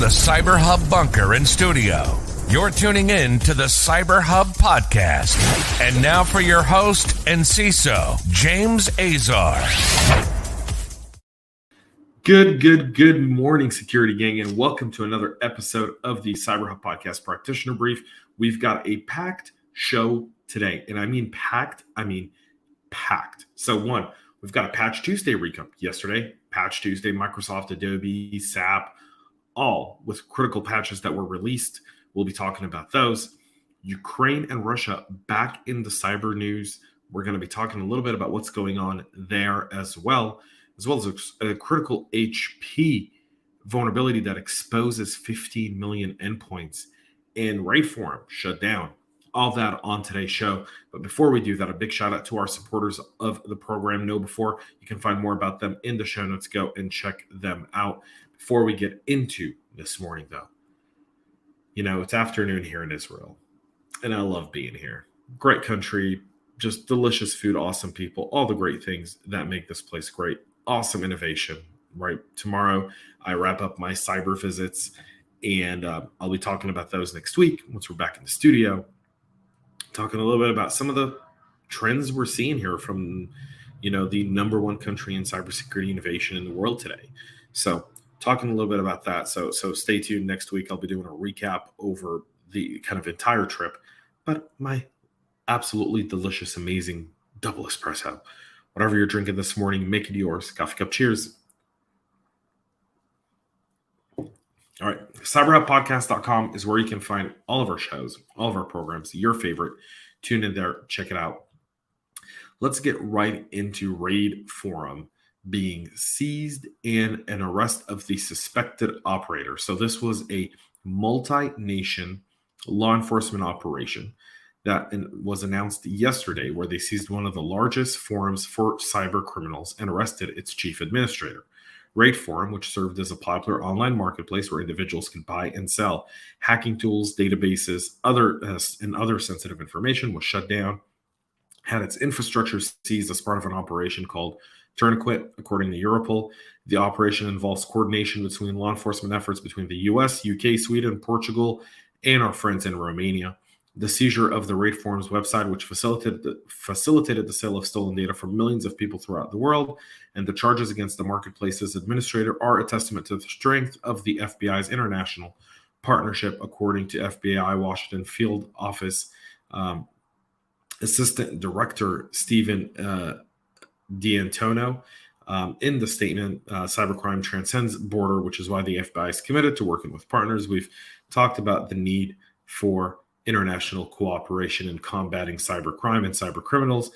the CyberHub bunker and studio, you're tuning in to the CyberHub Podcast. And now for your host and CISO, James Azar. Good morning, security gang, and welcome to another episode of the CyberHub Podcast Practitioner Brief. We've got a packed show today, and I mean packed. So one, we've got a Patch Tuesday recap yesterday. Patch Tuesday, Microsoft, Adobe, SAP, all with critical patches that were released. We'll be talking about those. Ukraine and Russia back in the cyber news. We're going to be talking a little bit about what's going on there as well as a critical HP vulnerability that exposes 15 million endpoints and RaidForums shut down. All that on today's show. But before we do that, a big shout out to our supporters of the program. Know before, you can find more about them in the show notes. Go and check them out. Before we get into this morning, though, it's afternoon here in Israel, and I love being here. Great country, just delicious food, awesome people, all the great things that make this place great. Awesome innovation, right? Tomorrow, I wrap up my cyber visits, and I'll be talking about those next week once we're back in the studio, talking a little bit about some of the trends we're seeing here from, the number one country in cybersecurity innovation in the world today. So talking a little bit about that. So stay tuned. Next week, I'll be doing a recap over the kind of entire trip, but my absolutely delicious, amazing double espresso. Whatever you're drinking this morning, make it yours. Coffee cup, cheers. All right, cyberhubpodcast.com is where you can find all of our shows, all of our programs, your favorite. Tune in there, check it out. Let's get right into RaidForum being seized and an arrest of the suspected operator. So this was a multi-nation law enforcement operation that was announced yesterday, where they seized one of the largest forums for cyber criminals and arrested its chief administrator. RaidForum, which served as a popular online marketplace where individuals could buy and sell hacking tools, databases, and other sensitive information, was shut down, had its infrastructure seized as part of an operation called Tourniquet, according to Europol. The operation involves coordination between law enforcement efforts between the US, UK, Sweden, Portugal, and our friends in Romania. The seizure of the RaidForums website, which facilitated the sale of stolen data from millions of people throughout the world, and the charges against the marketplace's administrator are a testament to the strength of the FBI's international partnership, according to FBI Washington Field Office Assistant Director Stephen D'Antonio. In the statement, cybercrime transcends border, which is why the FBI is committed to working with partners. We've talked about the need for international cooperation in combating cybercrime and cyber criminals.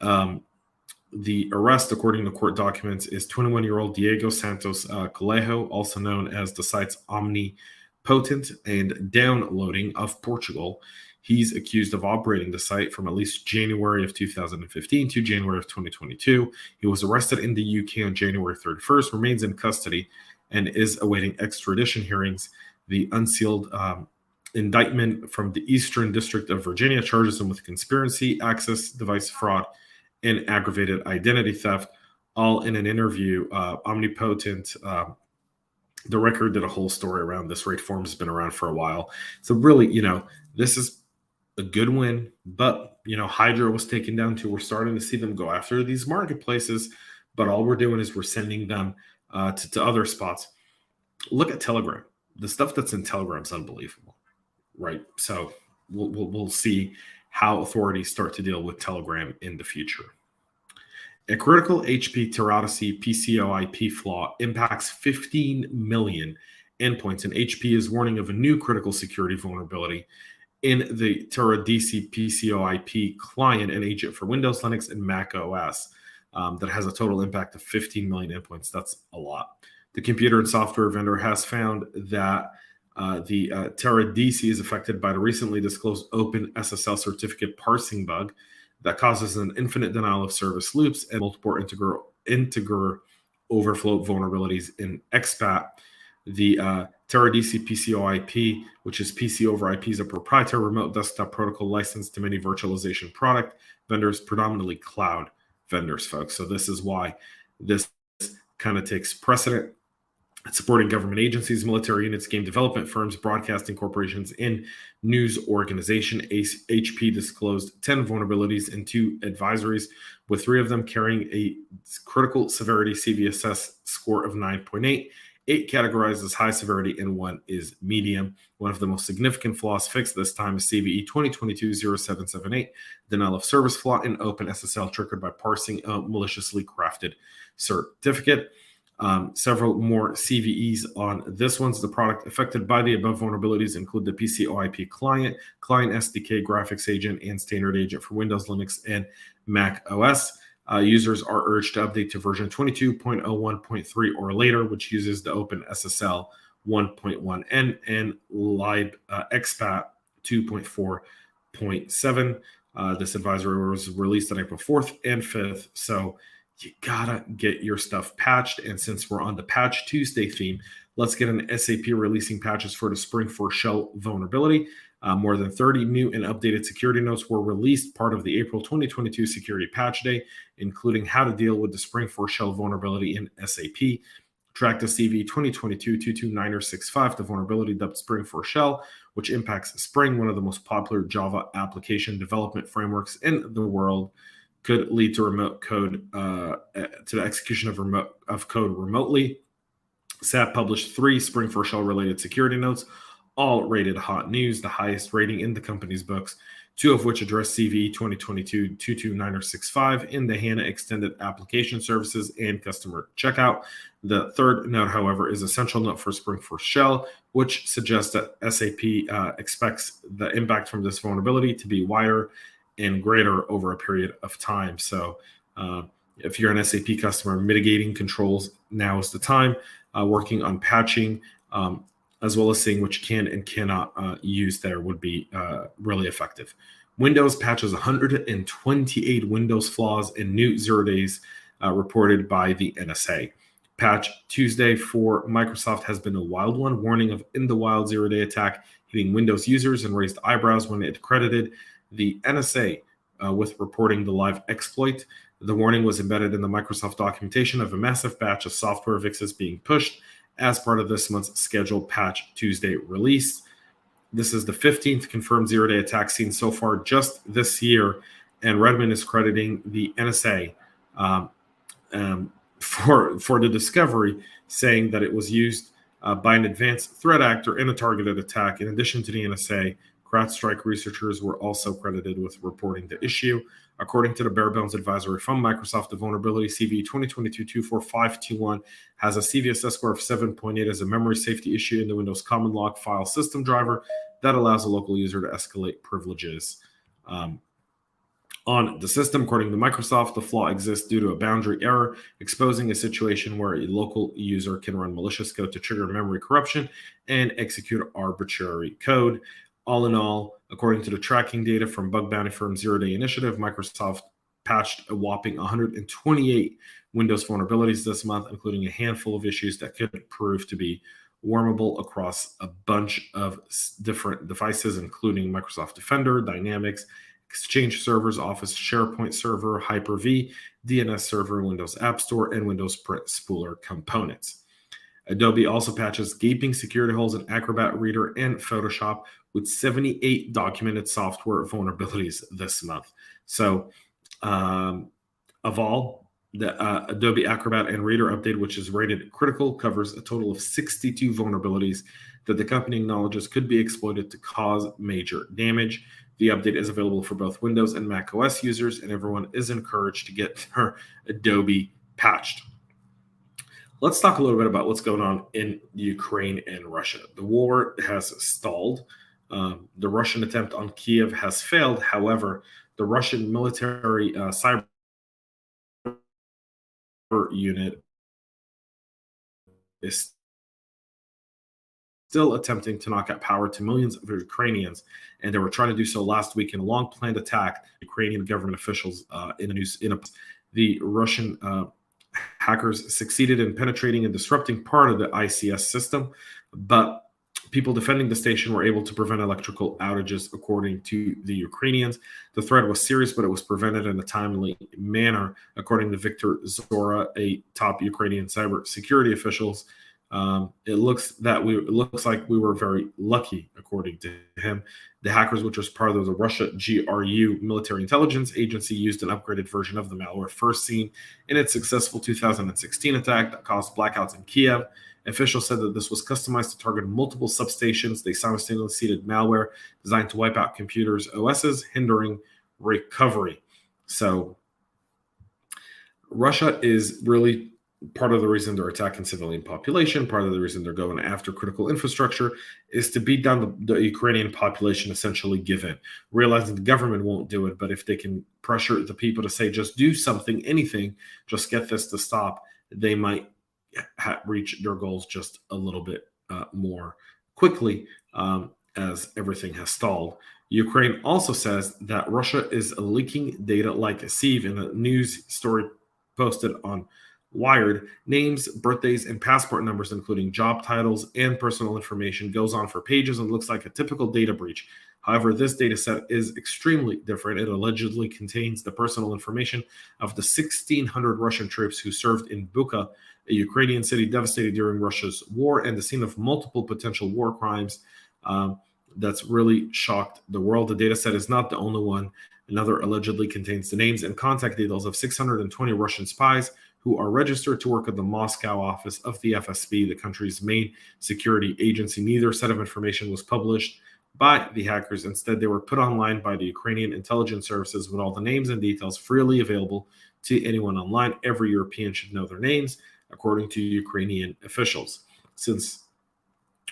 The arrest, according to court documents, is 21-year-old Diego Santos Coelho, also known as the site's omnipotent and downloading of Portugal. He's accused of operating the site from at least January of 2015 to January of 2022. He was arrested in the UK on January 31st, remains in custody, and is awaiting extradition hearings. The unsealed indictment from the Eastern District of Virginia charges him with conspiracy, access device fraud, and aggravated identity theft. All in an interview, Omnipotent, the Record did a whole story around this. RaidForums has been around for a while. So really, this is a good win, but, Hydra was taken down too. We're starting to see them go after these marketplaces, but all we're doing is we're sending them to other spots. Look at Telegram. The stuff that's in Telegram is unbelievable. Right. So we'll see how authorities start to deal with Telegram in the future. A critical HP Teradici PCoIP flaw impacts 15 million endpoints, and HP is warning of a new critical security vulnerability in the Teradici PCoIP client and agent for Windows, Linux, and Mac OS that has a total impact of 15 million endpoints. That's a lot. The computer and software vendor has found that the Teradici is affected by the recently disclosed open SSL certificate parsing bug that causes an infinite denial of service loops and multiple integer overflow vulnerabilities in XPAT. The Teradici PCoIP, which is PC over IP, is a proprietary remote desktop protocol licensed to many virtualization product vendors, predominantly cloud vendors, folks. So this is why this kind of takes precedent. supporting government agencies, military units, game development firms, broadcasting corporations, and news organization. HP disclosed 10 vulnerabilities and 2 advisories, with 3 of them carrying a critical severity CVSS score of 9.8. 8 categorized as high severity, and 1 is medium. One of the most significant flaws fixed this time is CVE 2022-0778, denial of service flaw in OpenSSL triggered by parsing a maliciously crafted certificate. Several more CVEs on this one's. The product affected by the above vulnerabilities include the PCoIP client SDK, graphics agent, and standard agent for Windows, Linux, and Mac OS. Users are urged to update to version 22.01.3 or later, which uses the OpenSSL 1.1n and libxpat 2.4.7. This advisory was released on April 4th and 5th, so you gotta get your stuff patched. And since we're on the Patch Tuesday theme, let's get an SAP releasing patches for the Spring for Shell vulnerability. More than 30 new and updated security notes were released, part of the April 2022 Security Patch Day, including how to deal with the Spring for Shell vulnerability in SAP. Track the CV 2022-22965, the vulnerability dubbed Spring for Shell, which impacts Spring, one of the most popular Java application development frameworks in the world. Could lead to remote code, to the execution of code remotely. SAP published 3 Spring for Shell related security notes, all rated hot news, the highest rating in the company's books, 2 of which address CVE 2022-22965 in the HANA Extended Application Services and Customer Checkout. The third note, however, is a central note for Spring for Shell, which suggests that SAP expects the impact from this vulnerability to be wider and greater over a period of time. So if you're an SAP customer, mitigating controls, now is the time. Working on patching, as well as seeing which can and cannot use there would be really effective. Windows patches 128 Windows flaws in new 0 days reported by the NSA. Patch Tuesday for Microsoft has been a wild one. Warning of in the wild 0-day attack hitting Windows users and raised eyebrows when it credited the NSA with reporting the live exploit. The warning was embedded in the Microsoft documentation of a massive batch of software fixes being pushed as part of this month's scheduled Patch Tuesday release. This is the 15th confirmed 0-day attack seen so far just this year, and Redmond is crediting the NSA for the discovery, saying that it was used by an advanced threat actor in a targeted attack. In addition to the NSA, CrowdStrike researchers were also credited with reporting the issue. According to the bare bones advisory from Microsoft, the vulnerability CV 2022-24521 has a CVSS score of 7.8 as a memory safety issue in the Windows Common Log file system driver that allows a local user to escalate privileges on the system. According to Microsoft, the flaw exists due to a boundary error, exposing a situation where a local user can run malicious code to trigger memory corruption and execute arbitrary code. All in all, according to the tracking data from bug bounty firm 0-Day Initiative, Microsoft patched a whopping 128 Windows vulnerabilities this month, including a handful of issues that could prove to be wormable across a bunch of different devices, including Microsoft Defender, Dynamics, Exchange servers, Office SharePoint server, Hyper-V, DNS server, Windows App Store, and Windows Print Spooler components. Adobe also patches gaping security holes in Acrobat Reader and Photoshop with 78 documented software vulnerabilities this month. So of all, the Adobe Acrobat and Reader update, which is rated critical, covers a total of 62 vulnerabilities that the company acknowledges could be exploited to cause major damage. The update is available for both Windows and Mac OS users, and everyone is encouraged to get their Adobe patched. Let's talk a little bit about what's going on in Ukraine and Russia. The war has stalled. The Russian attempt on Kiev has failed. However, the Russian military cyber unit is still attempting to knock out power to millions of Ukrainians, and they were trying to do so last week in a long-planned attack. Ukrainian government officials the Russian hackers succeeded in penetrating and disrupting part of the ICS system, but people defending the station were able to prevent electrical outages, according to the Ukrainians. The threat was serious, but it was prevented in a timely manner, according to Viktor Zora, a top Ukrainian cybersecurity officials. It looks like we were very lucky, according to him. The hackers, which was part of the Russia GRU military intelligence agency, used an upgraded version of the malware first seen in its successful 2016 attack that caused blackouts in Kiev. Officials said that this was customized to target multiple substations. They simultaneously seeded malware designed to wipe out computers' OSs, hindering recovery. So Russia is really part of the reason they're attacking civilian population, part of the reason they're going after critical infrastructure is to beat down the Ukrainian population, essentially give in, realizing the government won't do it. But if they can pressure the people to say, just do something, anything, just get this to stop, they might reach their goals just a little bit more quickly as everything has stalled. Ukraine also says that Russia is leaking data like Sieve in a news story posted on Wired. Names, birthdays, and passport numbers, including job titles and personal information, goes on for pages and looks like a typical data breach. However, this data set is extremely different. It allegedly contains the personal information of the 1,600 Russian troops who served in Bucha, a Ukrainian city devastated during Russia's war and the scene of multiple potential war crimes. That's really shocked the world. The data set is not the only one. Another allegedly contains the names and contact details of 620 Russian spies who are registered to work at the Moscow office of the FSB, the country's main security agency. Neither set of information was published by the hackers. Instead, they were put online by the Ukrainian intelligence services with all the names and details freely available to anyone online. Every European should know their names, according to Ukrainian officials. Since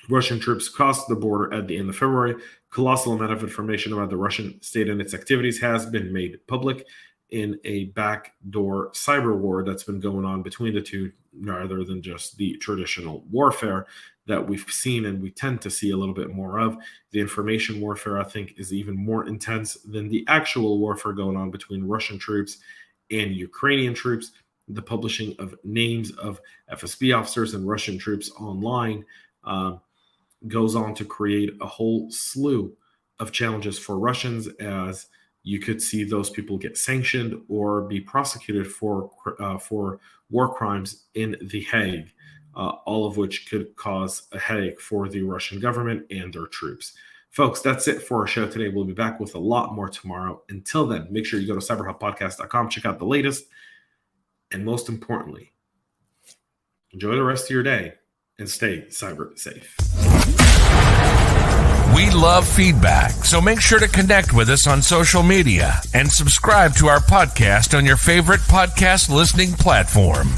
Russian troops crossed the border at the end of February, colossal amount of information about the Russian state and its activities has been made public in a backdoor cyber war that's been going on between the two, rather than just the traditional warfare that we've seen and we tend to see a little bit more of. The information warfare, I think, is even more intense than the actual warfare going on between Russian troops and Ukrainian troops. The publishing of names of FSB officers and Russian troops online goes on to create a whole slew of challenges for Russians, as you could see those people get sanctioned or be prosecuted for war crimes in The Hague, all of which could cause a headache for the Russian government and their troops. Folks, that's it for our show today. We'll be back with a lot more tomorrow. Until then, make sure you go to cyberhubpodcast.com, check out the latest, and most importantly, enjoy the rest of your day and stay cyber safe. We love feedback, so make sure to connect with us on social media and subscribe to our podcast on your favorite podcast listening platform.